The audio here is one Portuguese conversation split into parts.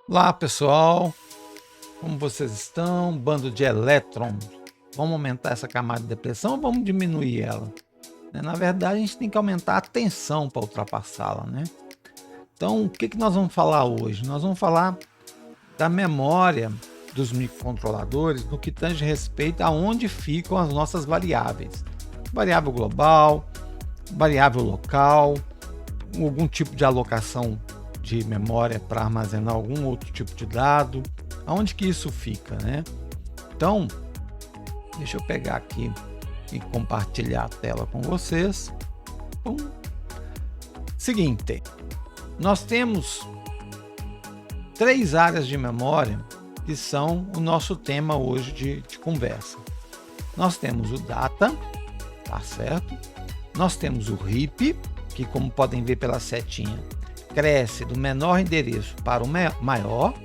Olá pessoal, como vocês estão? Bando de elétrons. Vamos aumentar essa camada de depressão ou vamos diminuir ela? Na verdade, a gente tem que aumentar a tensão para ultrapassá-la, né? Então, o que nós vamos falar hoje? Nós vamos falar da memória dos microcontroladores no que tange respeito a onde ficam as nossas variáveis. Variável global, variável local, algum tipo de alocação de memória para armazenar algum outro tipo de dado, aonde que isso fica, né? Então, deixa eu pegar aqui e compartilhar a tela com vocês. Seguinte, nós temos 3 áreas de memória que são o nosso tema hoje de conversa. Nós temos o data, tá certo? Nós temos o RIP, que como podem ver pela setinha, cresce do menor endereço para o maior.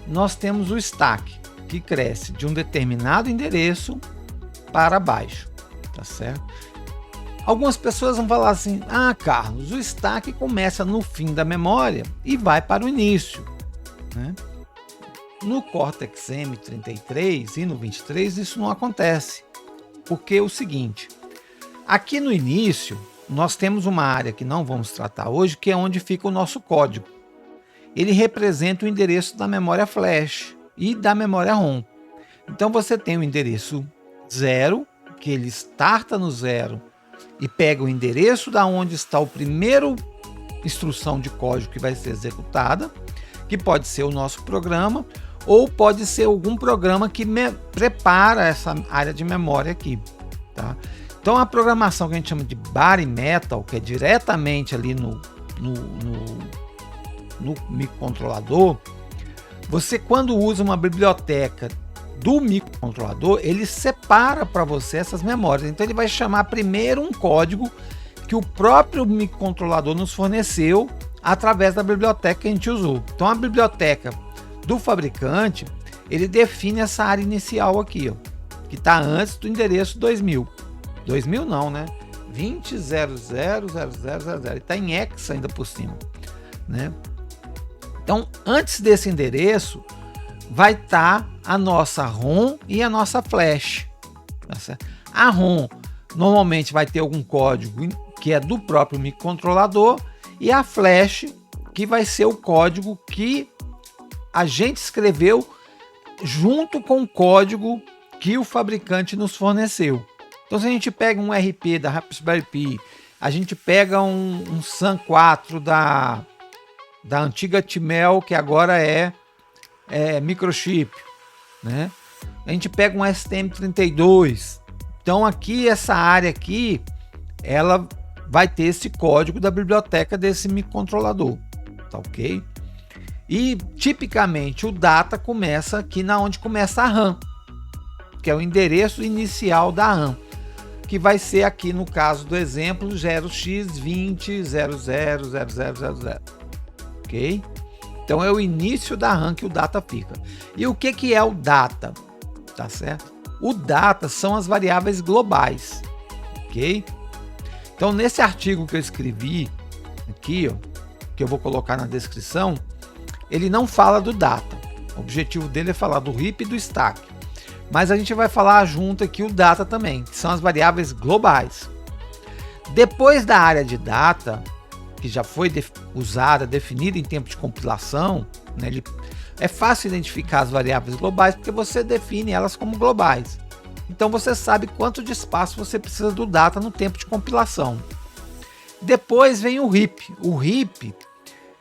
Nós temos o stack, que cresce de um determinado endereço para baixo, tá certo? Algumas pessoas vão falar assim: ah, Carlos, o stack começa no fim da memória e vai para o início, né? No Cortex M33 e no 23 isso não acontece, porque é o seguinte: aqui no início nós temos uma área que não vamos tratar hoje, que é onde fica o nosso código. Ele representa o endereço da memória flash e da memória ROM. Então você tem o endereço 0, que ele starta no 0 e pega o endereço da onde está o primeiro instrução de código que vai ser executada, que pode ser o nosso programa, ou pode ser algum programa que prepara essa área de memória aqui, tá? Então a programação que a gente chama de bare metal, que é diretamente ali no microcontrolador, você quando usa uma biblioteca do microcontrolador, ele separa para você essas memórias. Então ele vai chamar primeiro um código que o próprio microcontrolador nos forneceu através da biblioteca que a gente usou. Então a biblioteca do fabricante, ele define essa área inicial aqui, ó, que está antes do endereço 2000. 2000 não, né? 20.00.00.00. Ele está em hexa ainda por cima, né? Então, antes desse endereço, vai estar a nossa ROM e a nossa flash. Tá certo? A ROM normalmente vai ter algum código que é do próprio microcontrolador, e a flash que vai ser o código que a gente escreveu junto com o código que o fabricante nos forneceu. Então, se a gente pega um RP da Raspberry Pi, a gente pega um SAM 4 da antiga Timel, que agora é microchip, né? A gente pega um STM32. Então, aqui, essa área aqui, ela vai ter esse código da biblioteca desse microcontrolador, tá ok? E, tipicamente, o data começa aqui onde começa a RAM, que é o endereço inicial da RAM, que vai ser aqui no caso do exemplo 0x20.00.00.00, ok? Então é o início da RAM que o data fica. E o que é o data? Tá certo? O data são as variáveis globais, ok? Então nesse artigo que eu escrevi aqui, ó, que eu vou colocar na descrição, ele não fala do data. O objetivo dele é falar do RIP e do stack. Mas a gente vai falar junto aqui o data também, que são as variáveis globais. Depois da área de data, que já foi usada, definida em tempo de compilação, né, é fácil identificar as variáveis globais porque você define elas como globais. Então você sabe quanto de espaço você precisa do data no tempo de compilação. Depois vem o RIP. O RIP,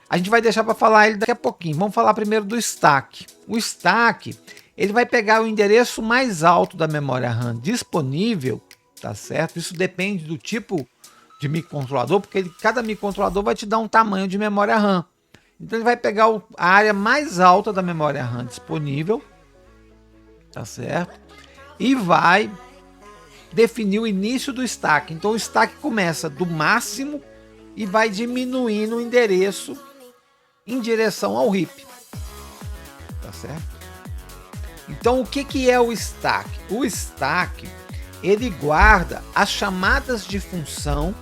a gente vai deixar para falar ele daqui a pouquinho. Vamos falar primeiro do stack. O stack, ele vai pegar o endereço mais alto da memória RAM disponível, tá certo? Isso depende do tipo de microcontrolador, porque cada microcontrolador vai te dar um tamanho de memória RAM. Então ele vai pegar a área mais alta da memória RAM disponível, tá certo? E vai definir o início do stack. Então o stack começa do máximo e vai diminuindo o endereço em direção ao RIP, tá certo? Então, o que é o stack? O stack, ele guarda as chamadas de função,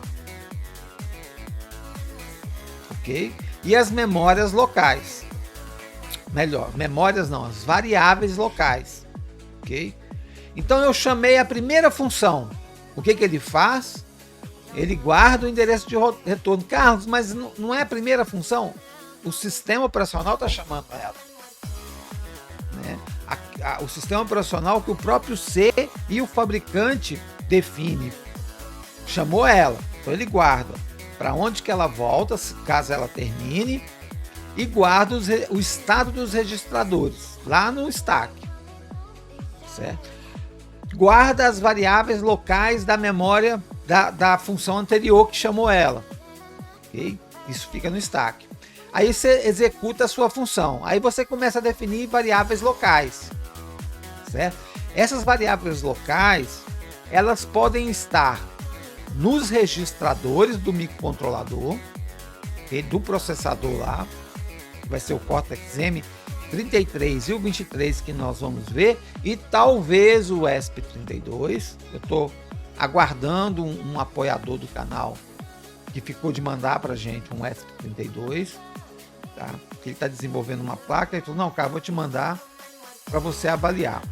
ok? E as memórias locais. melhor, memórias não, as variáveis locais, ok? Então eu chamei a primeira função. O que ele faz? Ele guarda o endereço de retorno. Carlos, mas não é a primeira função? O sistema operacional está chamando ela. Né? O sistema operacional que o próprio C e o fabricante define. Chamou ela. Então ele guarda para onde que ela volta, caso ela termine, e guarda o estado dos registradores, lá no stack. Certo? Guarda as variáveis locais da memória da função anterior que chamou ela. Okay? Isso fica no stack. Aí você executa a sua função. Aí você começa a definir variáveis locais. Certo? Essas variáveis locais, elas podem estar nos registradores do microcontrolador, okay? Do processador lá, que vai ser o Cortex-M33 e o 23 que nós vamos ver, e talvez o ESP32. Eu estou aguardando um apoiador do canal que ficou de mandar para a gente um ESP32, tá? Ele está desenvolvendo uma placa e falou, não, cara, vou te mandar para você avaliar.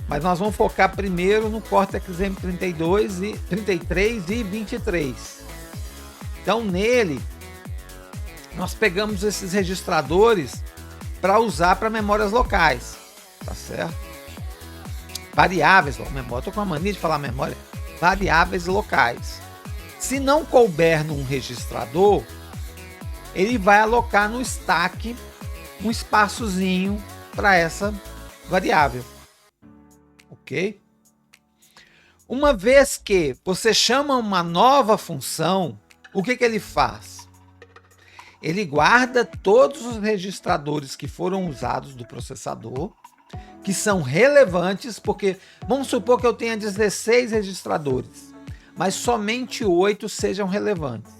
Mas nós vamos focar primeiro no Cortex M32, 33 e 23. Então nele nós pegamos esses registradores para usar para memórias locais, tá certo? Variáveis, memória, estou com a mania de falar memória, variáveis locais. Se não couber num registrador, ele vai alocar no stack um espaçozinho para essa variável. Ok? Uma vez que você chama uma nova função, o que ele faz? Ele guarda todos os registradores que foram usados do processador, que são relevantes, porque vamos supor que eu tenha 16 registradores, mas somente 8 sejam relevantes.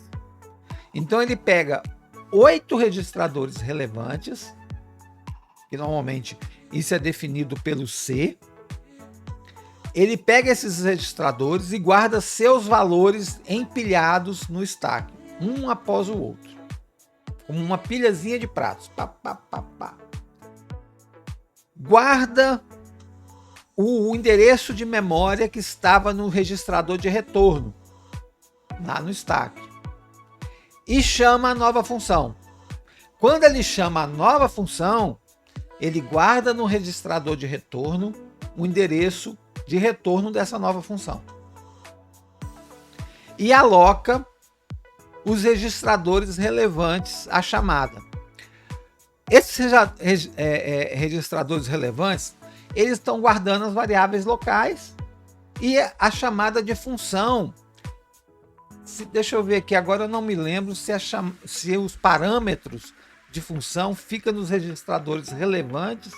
Então ele pega 8 registradores relevantes, que normalmente isso é definido pelo C. Ele pega esses registradores e guarda seus valores empilhados no stack, um após o outro, como uma pilhazinha de pratos. Pá, pá, pá, pá. Guarda o endereço de memória que estava no registrador de retorno, lá no stack, e chama a nova função. Quando ele chama a nova função, ele guarda no registrador de retorno o endereço de retorno dessa nova função e aloca os registradores relevantes à chamada. Esses registradores relevantes, eles estão guardando as variáveis locais e a chamada de função. Deixa eu ver aqui, agora eu não me lembro se os parâmetros de função ficam nos registradores relevantes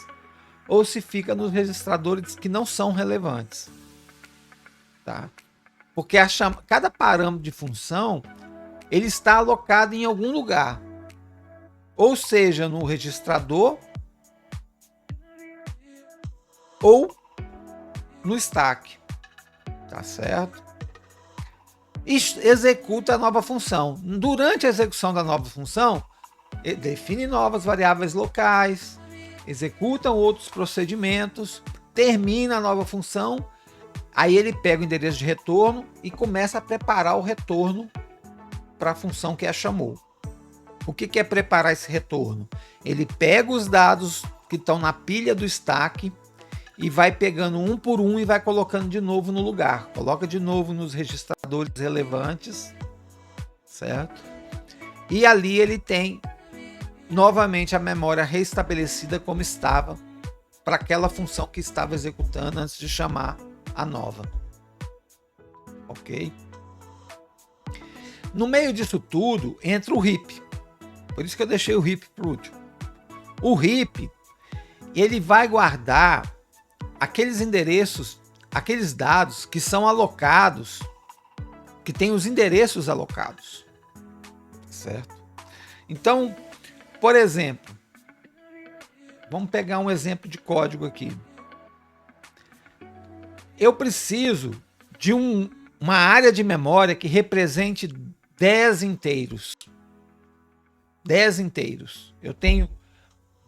ou se fica nos registradores que não são relevantes, tá? Porque cada parâmetro de função ele está alocado em algum lugar, ou seja, no registrador ou no stack, tá certo? E executa a nova função. Durante a execução da nova função, ele define novas variáveis locais, executam outros procedimentos, termina a nova função, aí ele pega o endereço de retorno e começa a preparar o retorno para a função que a chamou. O que é preparar esse retorno? Ele pega os dados que estão na pilha do stack e vai pegando um por um e vai colocando de novo no lugar. Coloca de novo nos registradores relevantes, certo? E ali ele tem novamente a memória restabelecida como estava para aquela função que estava executando antes de chamar a nova. Ok? No meio disso tudo entra o heap. Por isso que eu deixei o heap para o último. O heap, ele vai guardar aqueles endereços, aqueles dados que são alocados, que tem os endereços alocados, certo? Então, por exemplo, vamos pegar um exemplo de código aqui. Eu preciso de uma área de memória que represente 10 inteiros. 10 inteiros. Eu tenho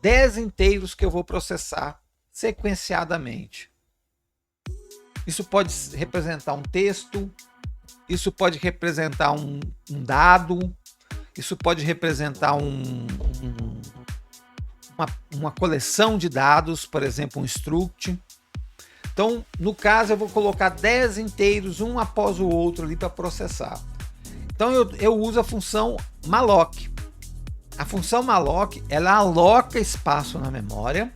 10 inteiros que eu vou processar sequenciadamente. Isso pode representar um texto, isso pode representar um dado, isso pode representar uma coleção de dados, por exemplo, um struct. Então, no caso, eu vou colocar 10 inteiros, um após o outro ali para processar. Então, eu uso a função malloc. A função malloc, ela aloca espaço na memória,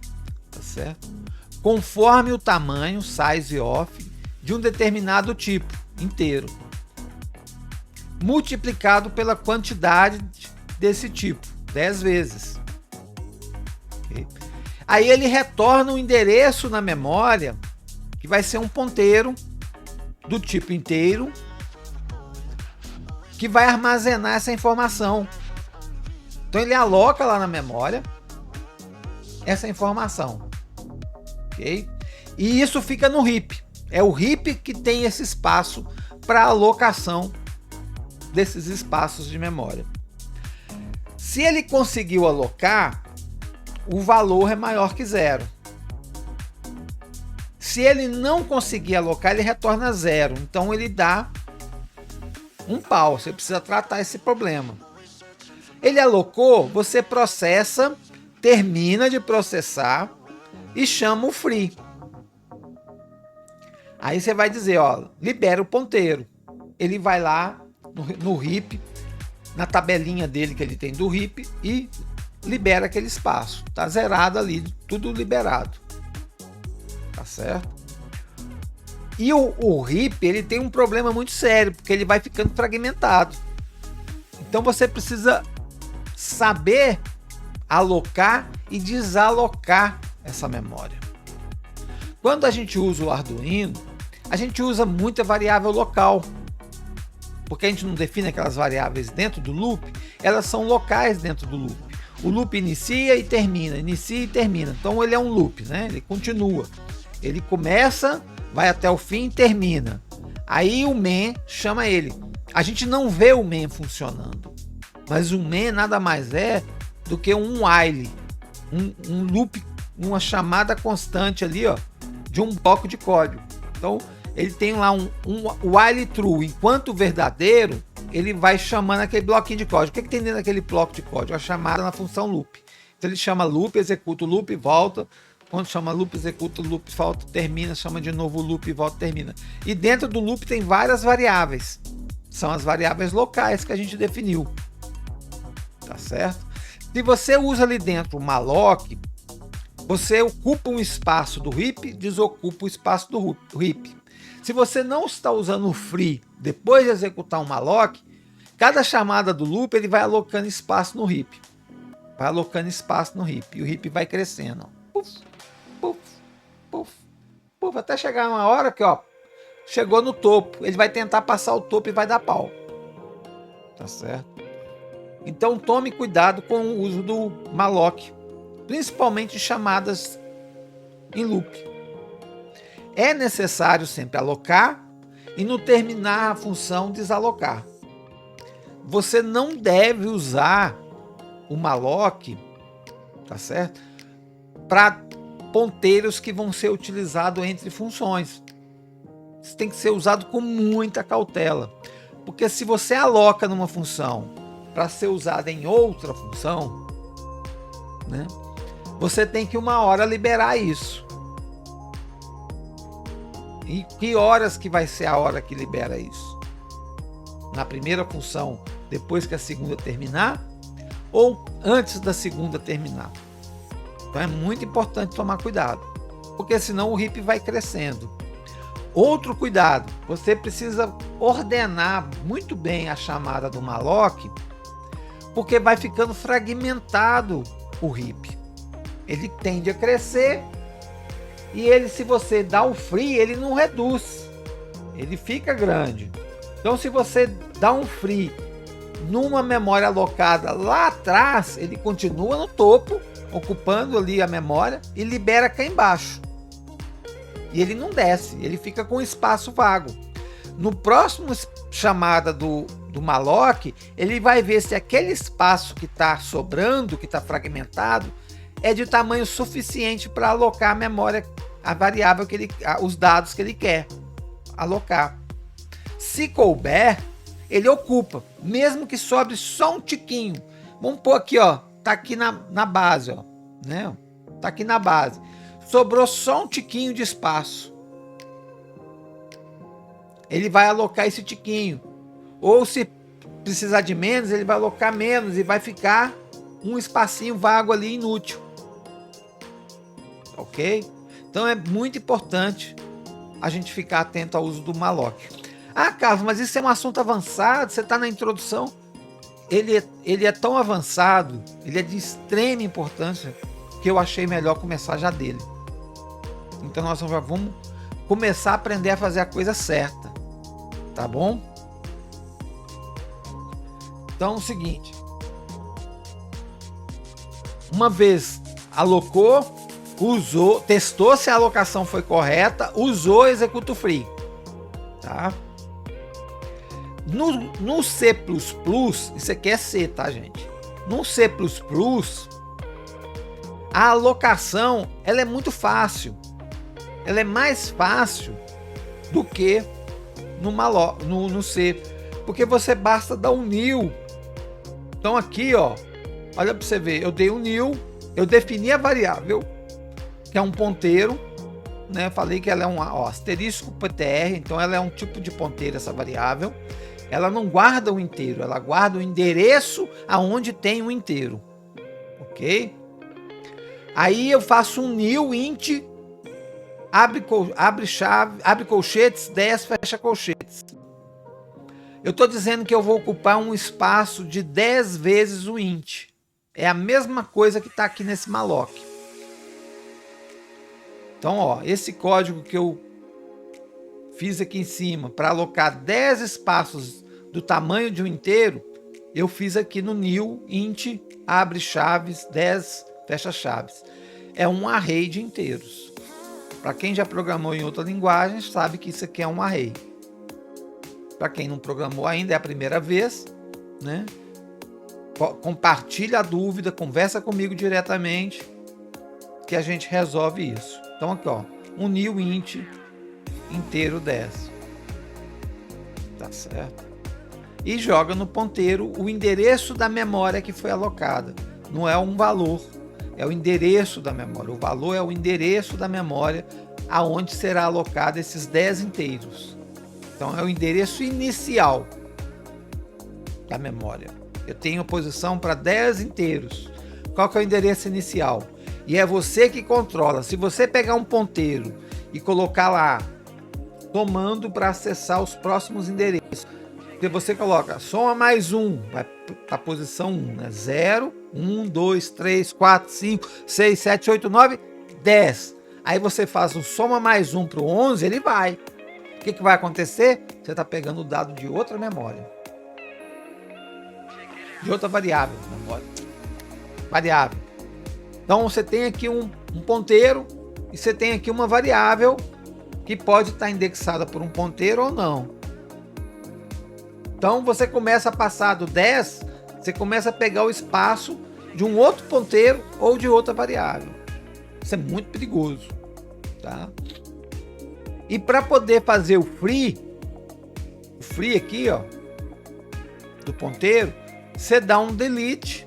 tá certo? Conforme o tamanho, size of, de um determinado tipo, inteiro, multiplicado pela quantidade desse tipo, 10 vezes. Okay? Aí ele retorna um endereço na memória, que vai ser um ponteiro do tipo inteiro, que vai armazenar essa informação. Então ele aloca lá na memória essa informação, ok? E isso fica no heap. É o heap que tem esse espaço para alocação desses espaços de memória. Se ele conseguiu alocar, o valor é maior que 0. Se ele não conseguir alocar, ele retorna 0. Então ele dá um pau. Você precisa tratar esse problema. Ele alocou, você processa, termina de processar e chama o free. Aí você vai dizer, ó, libera o ponteiro. Ele vai lá no heap, na tabelinha dele que ele tem do heap, e libera aquele espaço. Tá zerado ali, tudo liberado. Tá certo? E o heap, ele tem um problema muito sério, porque ele vai ficando fragmentado. Então você precisa saber alocar e desalocar essa memória. Quando a gente usa o Arduino, a gente usa muita variável local, porque a gente não define aquelas variáveis dentro do loop, elas são locais dentro do loop. O loop inicia e termina, então ele é um loop, né? Ele continua, ele começa, vai até o fim e termina. Aí o main chama ele. A gente não vê o main funcionando, mas o main nada mais é do que um while, um loop, uma chamada constante ali, ó, de um bloco de código. Então ele tem lá um while true, enquanto verdadeiro, ele vai chamando aquele bloquinho de código. O que tem dentro daquele bloco de código? A chamada na função loop. Então ele chama loop, executa o loop, volta. Quando chama loop, executa o loop, volta, termina, chama de novo o loop, volta, termina. E dentro do loop tem várias variáveis. São as variáveis locais que a gente definiu. Tá certo? Se você usa ali dentro o malloc, você ocupa um espaço do heap, desocupa o espaço do heap. Se você não está usando o free depois de executar um malloc, cada chamada do loop ele vai alocando espaço no heap. Vai alocando espaço no heap. E o heap vai crescendo. Puf, puf, puf, puf, até chegar uma hora que, ó, chegou no topo. Ele vai tentar passar o topo e vai dar pau. Tá certo? Então tome cuidado com o uso do malloc, principalmente chamadas em loop. É necessário sempre alocar e no terminar a função desalocar. Você não deve usar o malloc, tá certo? Para ponteiros que vão ser utilizados entre funções. Isso tem que ser usado com muita cautela, porque se você aloca numa função para ser usada em outra função, né, você tem que uma hora liberar isso. E que horas que vai ser a hora que libera isso? Na primeira função, depois que a segunda terminar, ou antes da segunda terminar? Então é muito importante tomar cuidado, porque senão o heap vai crescendo. Outro cuidado, você precisa ordenar muito bem a chamada do malloc, porque vai ficando fragmentado o heap. Ele tende a crescer e ele, se você dá o free, ele não reduz, ele fica grande. Então se você dá um free numa memória alocada lá atrás, ele continua no topo, ocupando ali a memória e libera cá embaixo. E ele não desce, ele fica com espaço vago. No próximo chamada do malloc, ele vai ver se aquele espaço que está sobrando, que está fragmentado, é de tamanho suficiente para alocar a memória, a variável que os dados que ele quer alocar. Se couber, ele ocupa, mesmo que sobre só um tiquinho. Vamos pôr aqui, ó, tá aqui na base, ó, né? Tá aqui na base. Sobrou só um tiquinho de espaço. Ele vai alocar esse tiquinho. Ou se precisar de menos, ele vai alocar menos e vai ficar um espacinho vago ali inútil. Ok? Então é muito importante a gente ficar atento ao uso do malloc. Ah, Carlos, mas isso é um assunto avançado, você está na introdução. Ele é tão avançado, ele é de extrema importância, que eu achei melhor começar já dele. Então nós já vamos começar a aprender a fazer a coisa certa, tá bom? Então é o seguinte, uma vez alocou, usou, testou se a alocação foi correta, usou, executa o free, tá? No C++, isso aqui é C, tá, gente? No C++, a alocação, ela é muito fácil. Ela é mais fácil do que no C, porque você basta dar um new. Então aqui, ó, olha para você ver, eu dei um new, eu defini a variável, que é um ponteiro, né? Falei que ela é um asterisco PTR, então ela é um tipo de ponteiro, essa variável. Ela não guarda o inteiro, ela guarda o endereço aonde tem o inteiro, ok? Aí eu faço um new int, abre colchetes, 10, fecha colchetes. Eu estou dizendo que eu vou ocupar um espaço de 10 vezes o int. É a mesma coisa que está aqui nesse malloc. Então, ó, esse código que eu fiz aqui em cima para alocar 10 espaços do tamanho de um inteiro, eu fiz aqui no new int abre chaves 10 fecha chaves. É um array de inteiros. Para quem já programou em outra linguagem, sabe que isso aqui é um array. Para quem não programou ainda, é a primeira vez, né? Compartilha a dúvida, conversa comigo diretamente, que a gente resolve isso. Então aqui, ó, um new int inteiro 10. Tá certo? E joga no ponteiro o endereço da memória que foi alocada. Não é um valor, é o endereço da memória. O valor é o endereço da memória aonde será alocado esses 10 inteiros. Então é o endereço inicial da memória. Eu tenho posição para 10 inteiros. Qual que é o endereço inicial? E é você que controla. Se você pegar um ponteiro e colocar lá comando para acessar os próximos endereços, e você coloca soma mais 1, vai para a posição 1, né? 0, 1, 2, 3, 4, 5, 6, 7, 8, 9, 10. Aí você faz um soma mais 1 para o 11, ele vai. O que vai acontecer? Você está pegando o dado de outra memória. De outra variável. Variável. Então você tem aqui um ponteiro e você tem aqui uma variável que pode estar indexada por um ponteiro ou não. Então você começa a passar do 10, você começa a pegar o espaço de um outro ponteiro ou de outra variável. Isso é muito perigoso, tá? E para poder fazer o free aqui, ó, do ponteiro, você dá um delete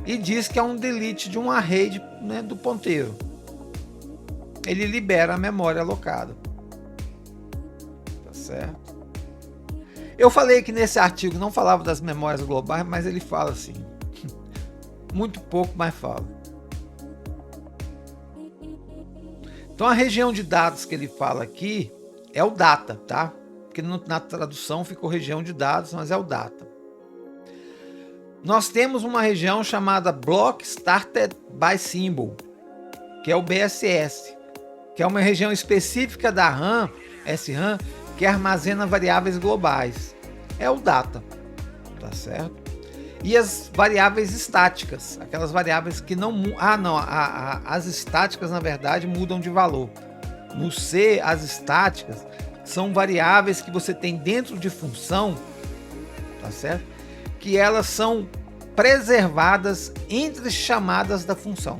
e diz que é um delete de um array né, do ponteiro. Ele libera a memória alocada. Tá certo? Eu falei que nesse artigo não falava das memórias globais, mas ele fala assim. Muito pouco, mas fala. Então a região de dados que ele fala aqui é o data, tá? Porque na tradução ficou região de dados, mas é o data. Nós temos uma região chamada Block Started by Symbol, que é o BSS, que é uma região específica da RAM, SRAM, que armazena variáveis globais. É o data, tá certo? E as variáveis estáticas, aquelas variáveis que não mudam. As estáticas, na verdade, mudam de valor. No C, as estáticas são variáveis que você tem dentro de função, tá certo? Que elas são preservadas entre chamadas da função.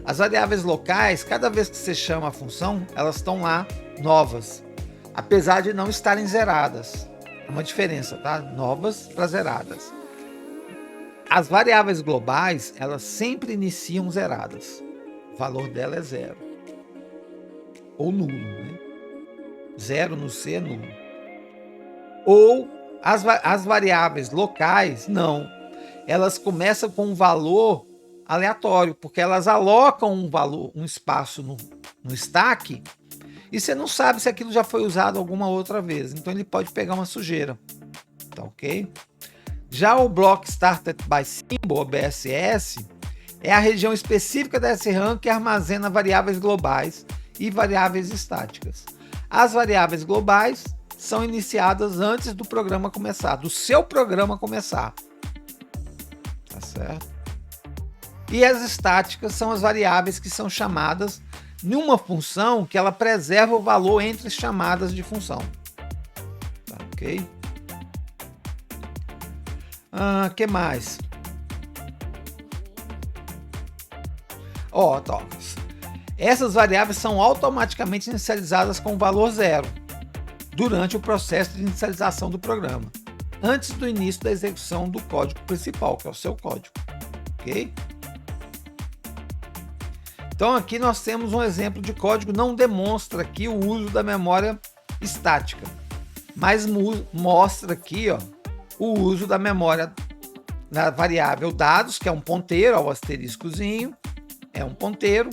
As variáveis locais, cada vez que você chama a função, elas estão lá novas, apesar de não estarem zeradas. É uma diferença, tá? Novas para zeradas. As variáveis globais, elas sempre iniciam zeradas. O valor dela é zero. Ou nulo, né? Zero no C é nulo. Ou as variáveis locais, não. Elas começam com um valor aleatório, porque elas alocam um valor, um espaço no stack, e você não sabe se aquilo já foi usado alguma outra vez. Então ele pode pegar uma sujeira. Tá ok? Já o Block Started by Symbol, ou BSS, é a região específica da SRAM que armazena variáveis globais e variáveis estáticas. As variáveis globais são iniciadas antes do programa começar, do seu programa começar. Tá certo? E as estáticas são as variáveis que são chamadas numa função que ela preserva o valor entre chamadas de função. Tá, ok? Que mais? Essas variáveis são automaticamente inicializadas com o valor zero durante o processo de inicialização do programa, antes do início da execução do código principal, que é o seu código. Ok? Então aqui nós temos um exemplo de código, não demonstra aqui o uso da memória estática, mas mostra aqui, ó, o uso da memória da variável dados, que é um ponteiro, ó, o asteriscozinho, é um ponteiro.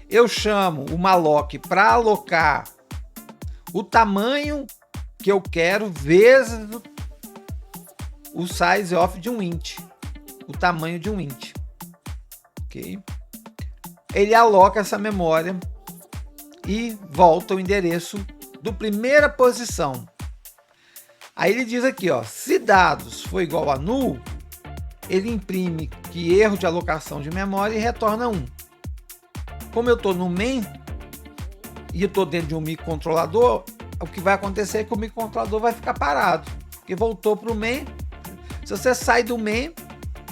Eu chamo o malloc para alocar o tamanho que eu quero vezes o size of de um int, o tamanho de um int. Ok? Ele aloca essa memória e volta o endereço do primeira posição. Aí ele diz aqui, ó, se dados for igual a null, ele imprime que erro de alocação de memória e retorna 1. Como eu estou no main e eu estou dentro de um microcontrolador, o que vai acontecer é que o microcontrolador vai ficar parado, porque voltou para o main. Se você sai do main,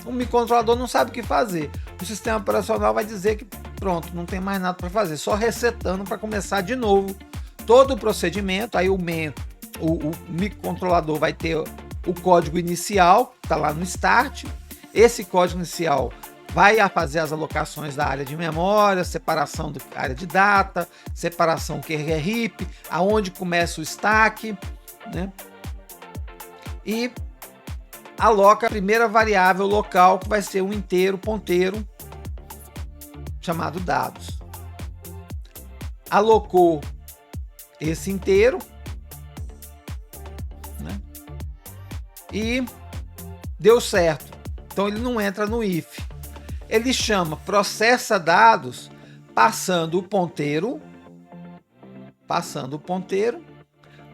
o microcontrolador não sabe o que fazer. O sistema operacional vai dizer que pronto, não tem mais nada para fazer, só resetando para começar de novo todo o procedimento. Aí o microcontrolador vai ter o código inicial, está lá no start. Esse código inicial vai fazer as alocações da área de memória, separação da área de data, separação que é heap, aonde começa o stack, né? E aloca a primeira variável local, que vai ser um inteiro ponteiro chamado dados. Alocou esse inteiro, né? E deu certo. Então ele não entra no if. Ele chama processa dados passando o ponteiro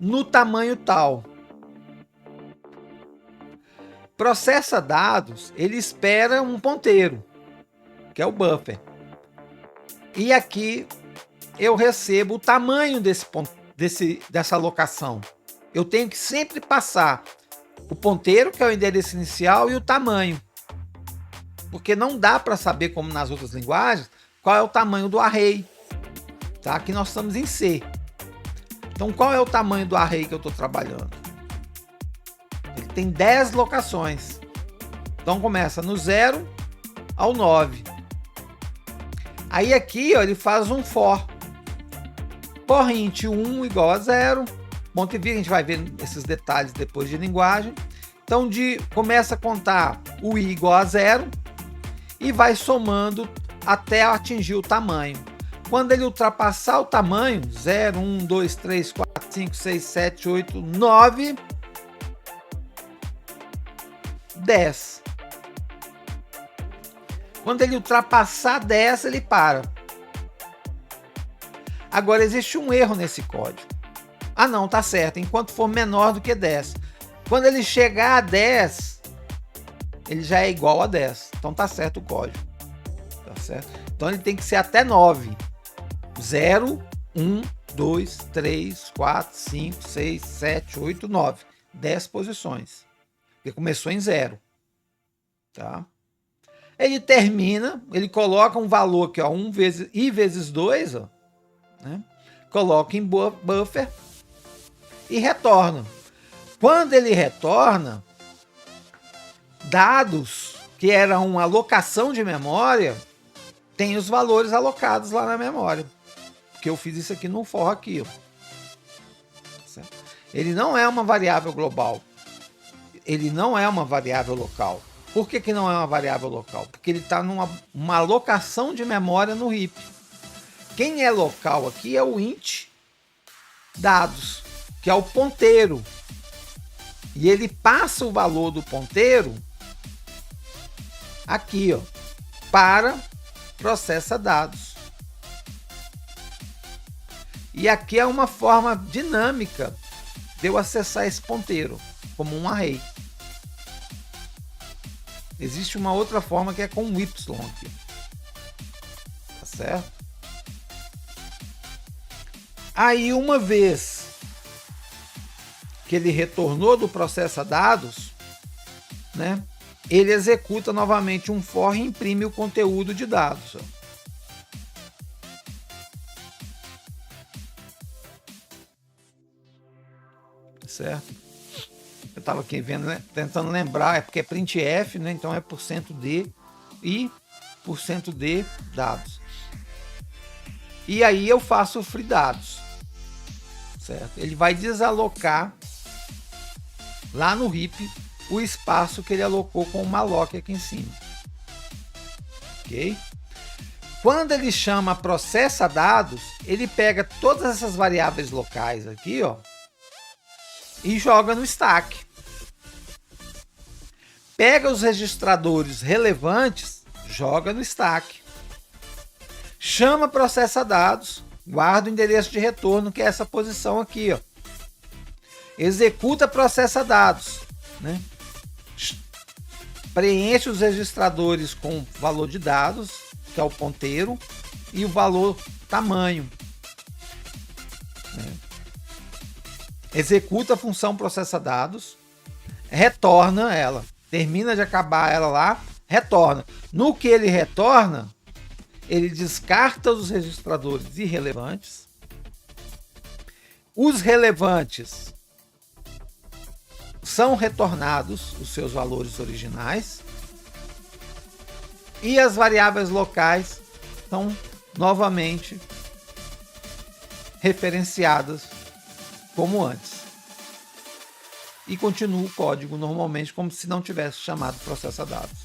no tamanho tal. Processa dados, ele espera um ponteiro, que é o buffer. E aqui eu recebo o tamanho dessa alocação. Eu tenho que sempre passar o ponteiro, que é o endereço inicial, e o tamanho. Porque não dá para saber, como nas outras linguagens, qual é o tamanho do array. Tá? Aqui nós estamos em C. Então qual é o tamanho do array que eu estou trabalhando? Ele tem 10 locações. Então começa no 0 ao 9. Aí aqui, ó, ele faz um for. For int 1 igual a 0. Bom, que a gente vai ver esses detalhes depois de linguagem. Então começa a contar o i igual a 0 e vai somando até atingir o tamanho. Quando ele ultrapassar o tamanho, 0, 1, 2, 3, 4, 5, 6, 7, 8, 9, 10. Quando ele ultrapassar 10, ele para. Agora existe um erro nesse código. Ah não, tá certo, enquanto for menor do que 10. Quando ele chegar a 10, ele já é igual a 10. Então tá certo o código. Tá certo? Então ele tem que ser até 9. 0, 1, 2, 3, 4, 5, 6, 7, 8, 9. 10 posições. Porque começou em 0. Tá? Ele termina, ele coloca um valor aqui, ó, i vezes 2, ó, né? Coloca em buffer e retorna. Quando ele retorna, dados que eram uma alocação de memória, tem os valores alocados lá na memória. Porque eu fiz isso aqui no for aqui, ó. Certo? Ele não é uma variável global. Ele não é uma variável local. Por que não é uma variável local? Porque ele está numa alocação de memória no heap. Quem é local aqui é o int dados, que é o ponteiro. E ele passa o valor do ponteiro aqui, ó, para processa dados. E aqui é uma forma dinâmica de eu acessar esse ponteiro, como um array. Existe uma outra forma que é com um y aqui. Tá certo? Aí, uma vez que ele retornou do processa dados, né, ele executa novamente um for e imprime o conteúdo de dados. Ó. Certo? Eu estava aqui vendo, né, tentando lembrar, é porque é printf, né, então é %d e %d dados. E aí eu faço o free dados. Certo? Ele vai desalocar lá no heap o espaço que ele alocou com o malloc aqui em cima. Ok? Quando ele chama processa dados, ele pega todas essas variáveis locais aqui, ó, e joga no stack. Pega os registradores relevantes, joga no stack. Chama processa dados, guarda o endereço de retorno, que é essa posição aqui, ó. Executa processa dados, né? Preenche os registradores com valor de dados, que é o ponteiro, e o valor tamanho. Né? Executa a função processa dados, retorna ela, termina de acabar ela lá, retorna. No que ele retorna, ele descarta os registradores irrelevantes. Os relevantes são retornados os seus valores originais. E as variáveis locais são novamente referenciadas como antes. E continua o código normalmente como se não tivesse chamado processa dados.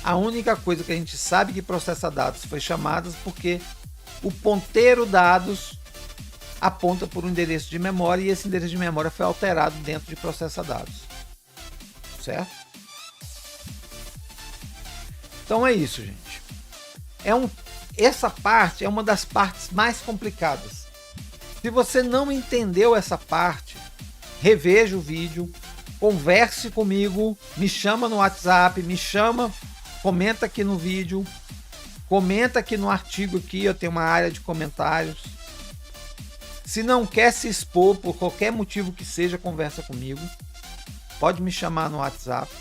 A única coisa que a gente sabe que processa dados foi chamada porque o ponteiro dados aponta por um endereço de memória e esse endereço de memória foi alterado dentro de processa dados. Certo? Então é isso, gente. Essa parte é uma das partes mais complicadas. Se você não entendeu essa parte, reveja o vídeo, converse comigo, me chama no WhatsApp, comenta aqui no vídeo, comenta aqui no artigo aqui, eu tenho uma área de comentários. Se não quer se expor por qualquer motivo que seja, conversa comigo. Pode me chamar no WhatsApp,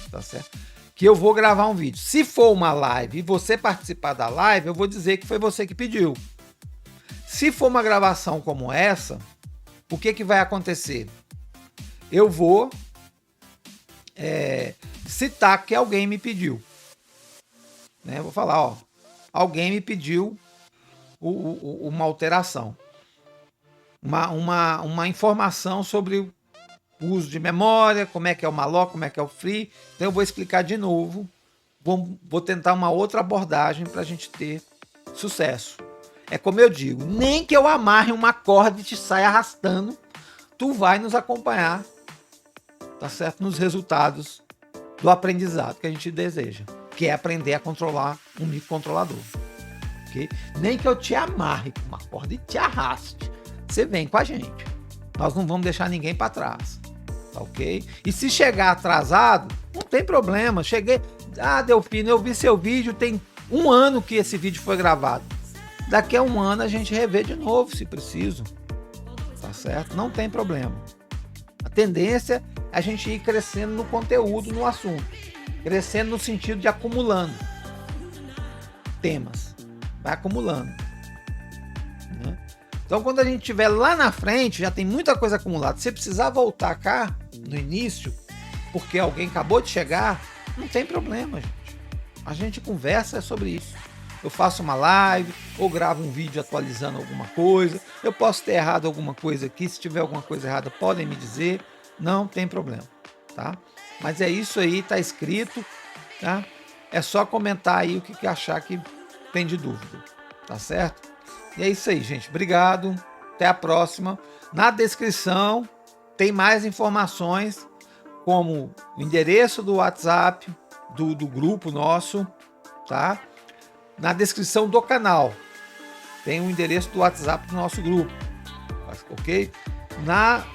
tá certo? Que eu vou gravar um vídeo. Se for uma live e você participar da live, eu vou dizer que foi você que pediu. Se for uma gravação como essa, o que vai acontecer? Eu vou citar que alguém me pediu. Né? Eu vou falar, ó, alguém me pediu uma alteração. Uma informação sobre o uso de memória, como é que é o malloc, como é que é o free. Então eu vou explicar de novo. Vou tentar uma outra abordagem para a gente ter sucesso. É como eu digo, nem que eu amarre uma corda e te saia arrastando, tu vai nos acompanhar, tá certo? Nos resultados do aprendizado que a gente deseja, que é aprender a controlar um microcontrolador. Okay? Nem que eu te amarre com uma corda e te arraste, você vem com a gente. Nós não vamos deixar ninguém para trás, tá ok? E se chegar atrasado, não tem problema. Cheguei, Delfino, eu vi seu vídeo, tem 1 ano que esse vídeo foi gravado. Daqui a 1 ano a gente revê de novo, se preciso. Tá certo? Não tem problema. A tendência é a gente ir crescendo no conteúdo, no assunto. Crescendo no sentido de acumulando temas. Vai acumulando. Né? Então, quando a gente estiver lá na frente, já tem muita coisa acumulada. Se precisar voltar cá, no início, porque alguém acabou de chegar, não tem problema, gente. A gente conversa sobre isso. Eu faço uma live, ou gravo um vídeo atualizando alguma coisa. Eu posso ter errado alguma coisa aqui. Se tiver alguma coisa errada, podem me dizer. Não tem problema, tá? Mas é isso aí, tá escrito, tá? É só comentar aí o que achar que tem de dúvida, tá certo? E é isso aí, gente. Obrigado. Até a próxima. Na descrição tem mais informações, como o endereço do WhatsApp, do grupo nosso, tá? Na descrição do canal tem o endereço do WhatsApp do nosso grupo, ok? Na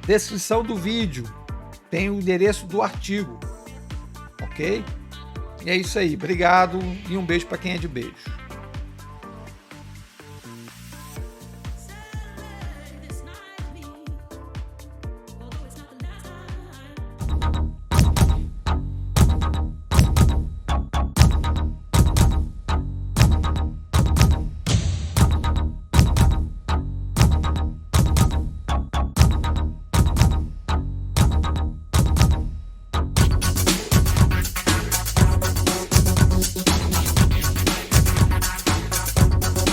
descrição do vídeo tem o endereço do artigo, ok? E é isso aí. Obrigado e um beijo para quem é de beijo.